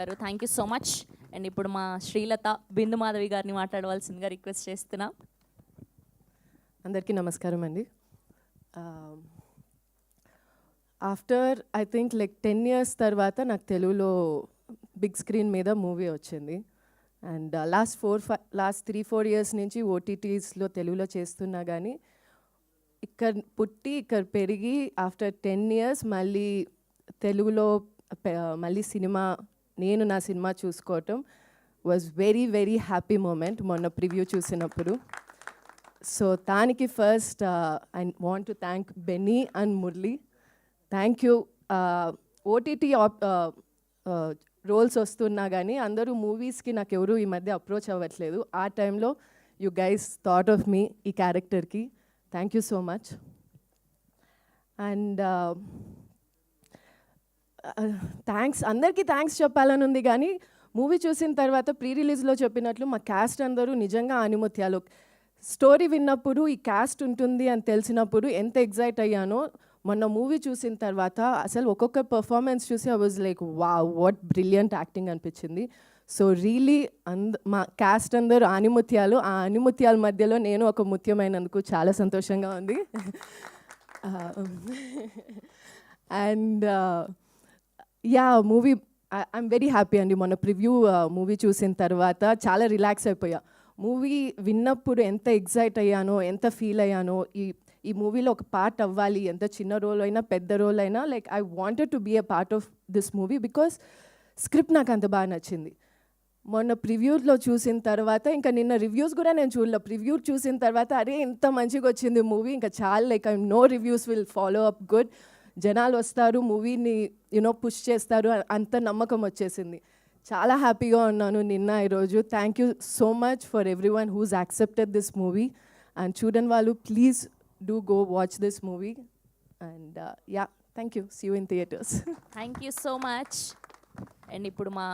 గారు thank you so much. And ఇప్పుడు మా శ్రీలత బిందు మాధవి గారిని మాట్లాడవలసిందిగా రిక్వెస్ట్ చేస్తున్నాం. అందరికీ నమస్కారం అండి. After I think like 10 years తర్వాత నాకు తెలుగులో బిగ్ స్క్రీన్ మీద మూవీ వచ్చింది. అండ్ లాస్ట్ 3-4 years నుంచి ఓటీటీస్లో తెలుగులో చేస్తున్నా కానీ ఇక్కడ పుట్టి ఇక్కడ పెరిగి ఆఫ్టర్ 10 years మళ్ళీ తెలుగులో మళ్ళీ నేను నా సినిమా చూసుకోవటం was very very happy moment మొన్న ప్రివ్యూ చూసినప్పుడు. సో దానికి first I want to thank Benny and Murali. Thank you. OTT roles వస్తున్నా కానీ అందరూ మూవీస్కి నాకు ఎవరు ఈ మధ్య అప్రోచ్ అవ్వట్లేదు. ఆ టైంలో యూ గైస్ థాట్ ఆఫ్ మీ ఈ క్యారెక్టర్కి. Thank you so much. And అందరికీ థ్యాంక్స్ చెప్పాలని ఉంది కానీ మూవీ చూసిన తర్వాత ప్రీ రిలీజ్లో చెప్పినట్లు మా క్యాస్ట్ అందరూ నిజంగా ఆనిముత్యాలు. స్టోరీ విన్నప్పుడు ఈ క్యాస్ట్ ఉంటుంది అని తెలిసినప్పుడు ఎంత ఎగ్జైట్ అయ్యానో మొన్న మూవీ చూసిన తర్వాత అసలు ఒక్కొక్క పర్ఫార్మెన్స్ చూసి I was like wow what brilliant acting అనిపించింది. సో రియలీ మా క్యాస్ట్ అందరూ ఆనిముత్యాలు. ఆ ఆనిముత్యాల మధ్యలో నేను ఒక ముత్యమైనందుకు చాలా సంతోషంగా ఉంది. And movie I'm very happy అండి. మొన్న ప్రివ్యూ మూవీ చూసిన తర్వాత చాలా రిలాక్స్ అయిపోయా. మూవీ విన్నప్పుడు ఎంత ఎగ్జైట్ అయ్యానో, ఎంత ఫీల్ అయ్యానో, ఈ మూవీలో ఒక పార్ట్ అవ్వాలి, ఎంత చిన్న రోల్ అయినా పెద్ద రోల్ అయినా like I wanted to be a part of this movie because script నాకు అంత బాగా నచ్చింది. మొన్న ప్రివ్యూలో చూసిన తర్వాత ఇంకా నిన్న రివ్యూస్ కూడా నేను చూడలే. ప్రివ్యూ చూసిన తర్వాత అరే ఇంత మంచిగా వచ్చింది మూవీ, ఇంకా చాలా like I know reviews will follow up good. జనాలు వస్తారు, మూవీని పుష్ చేస్తారు, అంత నమ్మకం వచ్చేసింది. చాలా హ్యాపీగా ఉన్నాను నిన్న ఈరోజు. Thank you so much for every one who's accepted this movie. And చూడని వాళ్ళు please do go watch this movie. And thank you. See you in theatres. Thank you so much. And ఇప్పుడు మా